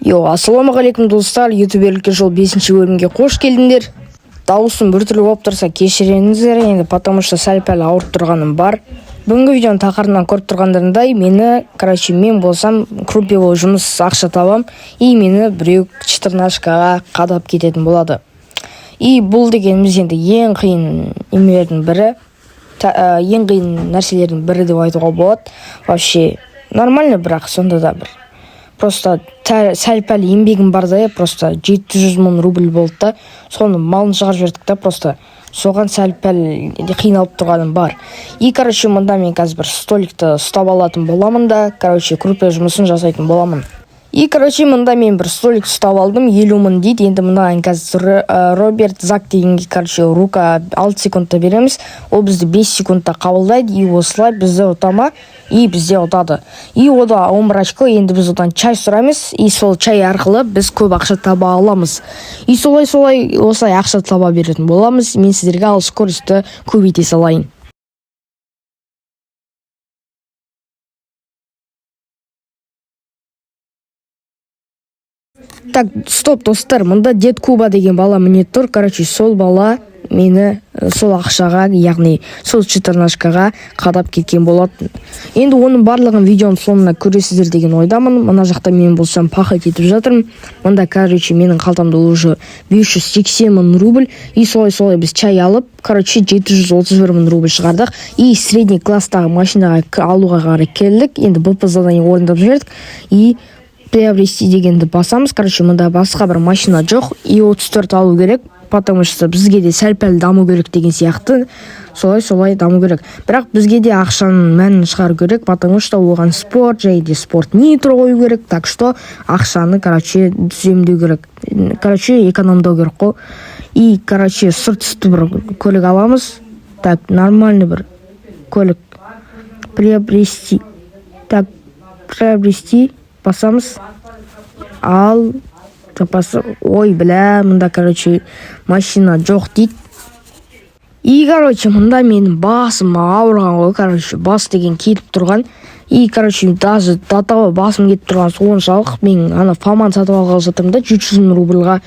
Ассаламағалейкум достар, ютуберлікке жол 5-ші бөлімге қош келдіңдер. Дауысым біртүрлі болып тұрса кешіріңіздер, енді потому что сәл-пәл ауырып тұрғаным бар. Бүгінгі видеоның тақырыбынан көріп тұрғандарындай, мен болсам круппево жұмыс ақша табам, и мені біреу 14-шаға қадап кететін болады. И бұл дегеніміз енді ең қиын нәрселердің бірі деп айтуға болады. Вообще нормально, бірақ сонда да бір просто сәл-пәл еңбегім бар да, просто 700 мың рубль болды да, соны малын шығарып жібердік та, просто соған сәл-пәл қиналып тұрғаным бар. И мұнда мен қазір бір столикті ұстап алатын боламын да, круппе жұмысын жасайтын боламын. И мұнда мен бір столик ұстап алдым, 50 мың дейді. Енді мұнда қазір Роберт Зак дегенге рука 6 секундта береміз. Ол бізді 5 секундта қабылдайды, и осылай бізді ұтама, и бізде ұтады. И ода 11 очко, енді біз одан чай сұрамыз, и сол чай арқылы біз көп ақша таба аламыз. И осылай ақша таба беретін боламыз. Мен сіздерге ал скорості көбейте салайын. Так, стоп достар, мұнда дед Куба деген бала міне тұр. Сол бала мені сол ақшаға, яғни сол 14-шаға қадап кеткен болатын. Енді оның барлығын видеоның соңына көресіздер деген ойдамын. Мына жақта мен болсам пахать етіп жатырмын. Мұнда менің қалтамда уже 580 мың рубль. И солай біз чай алып, 731 мың рубль шығардық. И средний класстағы машинаға алуға қарай келдік. Енді бұл задание орындап жүрдік. И приобрести дегенді басамыз. Мұнда басқа бір машина жоқ. И 34 алу керек, потому что бізге де сәл-пәл даму керек деген сияқты. Солай даму керек. Бірақ бізге де ақшаның мәнін шығару керек, потому что оған спорт, және спорт нитро қою керек. Так что ақшаны, түземдеу керек. Экономдау керек қой. И, сырт үсті бір көлік аламыз. Так, нормальный бір көлік. Приобрести. Так, приобрести. Басамыз. Ал. Ой, мұнда, машина жоқ дейді. И, мұнда менің басым ауырған ғой, бас деген кетіп тұрған. И, даже татава басым кетіп тұрған соншалық мен фаман сатып алғалы жатырмын да 300 мың рубльға.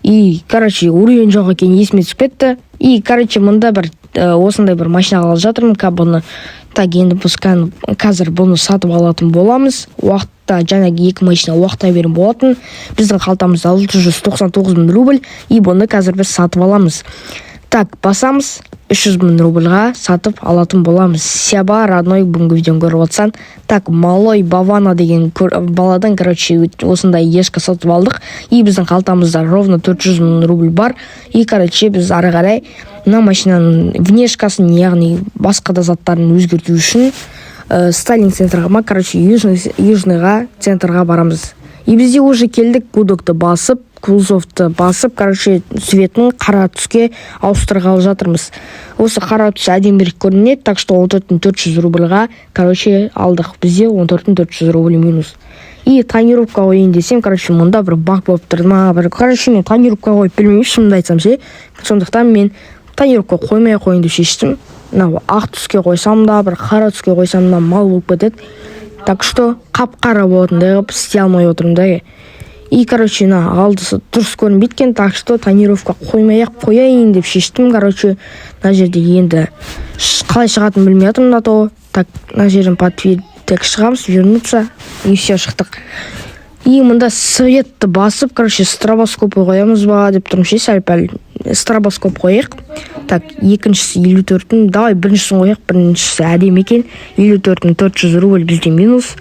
И, уровень жоқ екен есіме түсіп кетті. И, мұнда бір осындай бір машина алып жатырмын, бұны. Так, енді біз қазір бұны сатып алатын боламыз. Уақытта жаңағы 2 машина уақытта берім болатын. Біздің қалтамызда 699 мың рубль. И бұны қазір біз сатып аламыз. Так, басамыз, 300 мың рубльға сатып алатын боламыз. Сяба, родной, бүгінгі видеоны көріп отсан. Так, малой бавана деген баладан, осындай ешкі сатып алдық. И біздің қалтамызда ровно 400 мың рубль бар. И, біз ары қарай мына машинаның внешкасын, яғни басқа да заттарын өзгерту үшін Сталин центрға, южныйға центрға барамыз. И бізде уже келдік, гудокты басып, кузовты басып, цветін қара түске ауыстырғалы жатырмыз. Осы қара түс әдемірек көрінеді, так что 14 рубльға, алдық. Бізде 14 рубль минус. И тонировка қойын десем, мұнда бір бак болып тұрды ма, мен тонировка қойып білмеймін, шынымды айтсам ше. Сондықтан мен тонировка қоймай қойын деп шештім. Ақ түске қойсам да, бір қара түске қойсам да мал болып кетеді. Так что қап-қара болатындай қып істей алмай отырмын да. И, алдысы дұрыс көрінбейткен, так что тонировка қоймай-ақ қояйын деп шештім. Мына жерде енді қалай шығатын білмей жатырмын да. Так, мына жерін подтвердік шығамыз, вернуться, и все, шықтық. И мұнда светті басып, стробоскоп қоямыз ба деп тұрмын ше, сәл-пәл стробоскоп қояйық. Так, екіншісі 54-ін, давай біріншісін қояйық, біріншісі әдем екен. 54-ін 400 рубль бізде минус.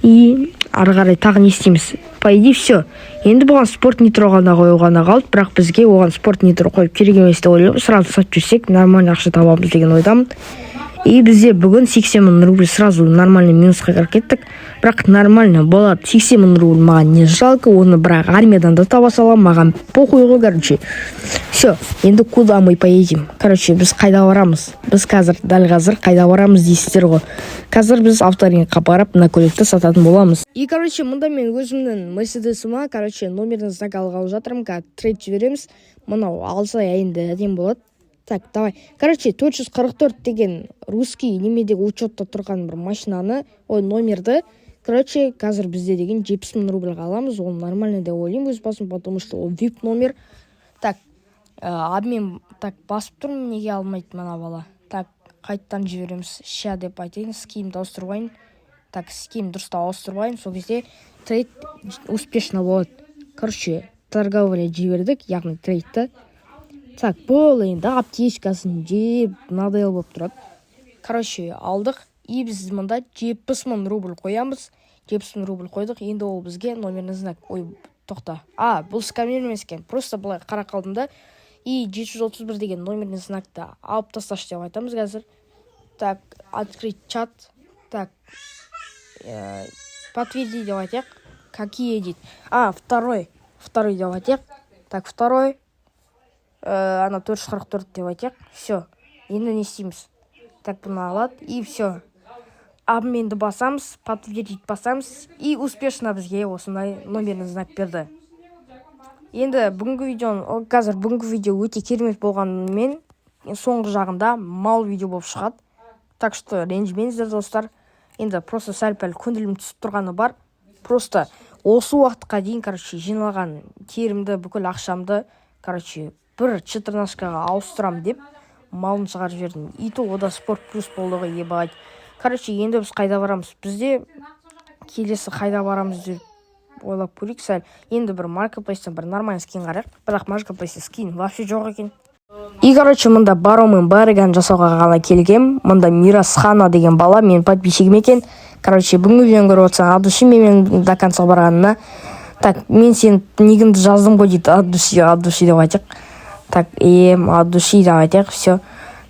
И ары қарай тағы не істейміз? По идее, все. Енді бұған спорт нитро ғана қойғана қалды, бірақ бізге оған спорт нитро қойып керек емес деп ойлаймын. Сразу сатып жүрсек, нормально ақша табамыз деген ойдамын. И бізде бүгін 80 мың рубль сразу нормальный минусқа кіріп кеттік. Бірақ нормально болады. 80 мың рубль маған не жалко, оны бірақ армиядан да таба салам, маған похуй ғой, Все, енді куда мы поедем? Біз қайда барамыз? Біз дәл қазір қайда барамыз дейсіздер ғой. Қазір біз авторинкқа барып, мына көлікті сататын боламыз. И, мұнда мен өзімнің Мерседесіма, номердің знак алғалы жатырмын, трейд жібереміз. Мынау алса енді әдем болады. Так, давай. 444 деген русский немедегі учетта тұрған бір машинаны, номерді короче қазір бізде деген 70.000 рубльға аламыз, ол нормально деп ойлаймын өз басым, потому что ол VIP номер. Так, мен так басып тұрмын, неге алмайды мына бала. Так, қайттан жібереміз, ща деп айтайын, скимді ауыстырбайын. Так, ским дұрыста ауыстырбайын, сол кезде трейд успешно болады. Короче, торговля жібердік, яғни трейдті. Так, бұл енді аптечкасын жеп, надел болып тұрады. Короче, алдық, и біз мұнда 70.000 рубль қоямыз. 70.000 рубль қойдық, енді ол бізге номерный знак. Ой, тоқта. Бұл скамер емес екен. Просто былай қара қалдым да, и 731 деген номерный знакты алып тасташ деп айтамыз қазір. Так, открыть чат. Так, подтверди деп айтайық. Какие дейді? Второй деп айтайық. Так, второй. Ана 444 деп айтайық. Все. Енді не істейміз? Так, бұны алады, и все. Обменді басамыз, подтвердить басамыз, и успешно бізге осындай номерный знак берді. Енді бүгінгі видео өте керемет болғанымен, соңғы жағында мал видео болып шығады. Так что ренжімеңіздер достар. Енді просто сәл-пәл көңілім түсіп тұрғаны бар. Просто осы уақытқа дейін, жиналған терімді, бүкіл ақшамды, бір 14-ға ауыстырам деп малын шығарып жібердім. И то ода спорт плюс болды ғой, ебать. Енді біз қайда барамыз? Бізде келесі қайда барамыз деп ойлап көрейік сәл. Енді бір маркетплейстен бір нормальный скин қарайық. Бірақ маркетплейсте скин вообще жоқ екен. И мұнда баромен барыган жасауға ғана келгем. Мұнда Мирасхана деген бала мен подписчигім екен. Бүгінгі видеоны көріп отырсаң, от души мен до конца барғанына. Так, мен сен нигімді жаздым ғой дейді. От души деп айтайық. Так, от души деп айтайық, все.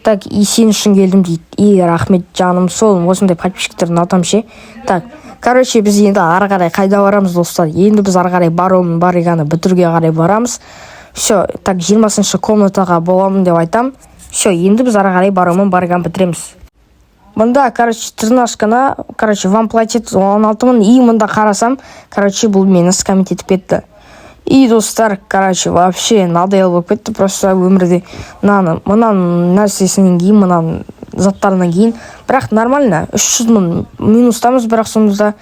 Так, и сен үшін келдім дейді. И рахмет жаным, сол осындай подписчиктерін атам ше. Так, біз енді ары қарай қайда барамыз достар? Енді біз ары қарай баромен барыганы бітіруге қарай барамыз. Все, так, 20-шы комнатаға боламын деп айтам. Все, енді біз ары қарай баромен барыганы бітіреміз. Мұнда, 13-шкана, вам платит 16.000, и мұнда қарасам, бұл мені скамить етіп кетті. И достар, вообще надоел болып кетті, просто өмірде мұнан нәрсесінен кейін, мұнан заттарынан кейін. Бірақ нормально, 300.000 минустамыз, бірақ сонда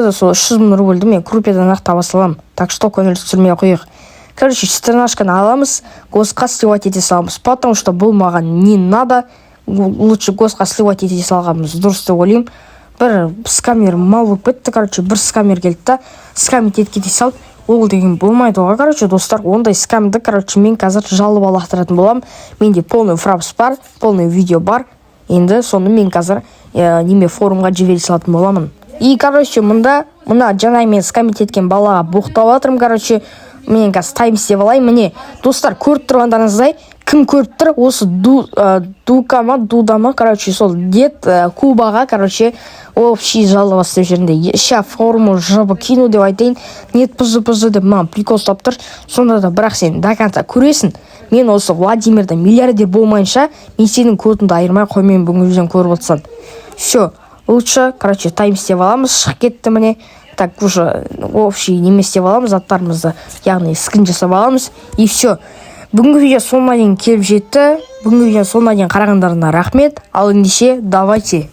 да сол 300.000 рубльді мен крупиядан ақ таба салам. Так что көңіл түсірмей қойық. 14-шканы аламыз, госқа сливать ете саламыз, потому что бұл маған не надо. Лучше госқа сливать ете салғанымыз дұрыс деп ойлаймын. Бір скамер мал болып кетті, бір скамер келді да, скамер кете салды. Ол деген болмайды оға, достар, ондай скамді, мен қазір жалып алақтыратын болам. Менде полный фрапс бар, полный видео бар. Енді соны мен қазір неме форумға жібере салатын боламын. И, мұнда жаңа мен скамер еткен балаға боқтап атырым, мен қазір тайм істеп алайын. Міне, достар, көріп тұрғандарыңыздай, кім көріп тұр? Осы Дудама, сол дед Кубаға, общий жалова істеп жерінде. Ща форму жабы кину деп айтайын. Нет, пызы деп маған прикол ұстап тұр. Сонда да бірақ сен до конца көресің. Мен осы Владимирді миллиардер болмайынша, мен сенің көтінді айырмай қоймайын бүгінгі видеоны көріп отырсаң. Все, лучше, тайм істеп аламыз, шығып кетті міне. Так, уже общий неме істеп аламыз, заттарымызды, яғни скрин жасап аламыз. И все. Бүгінгі видео соңына дейін келіп жетті. Бүгінгі видео соңына дейін қарағандарына рахмет. Ал ендеше давайте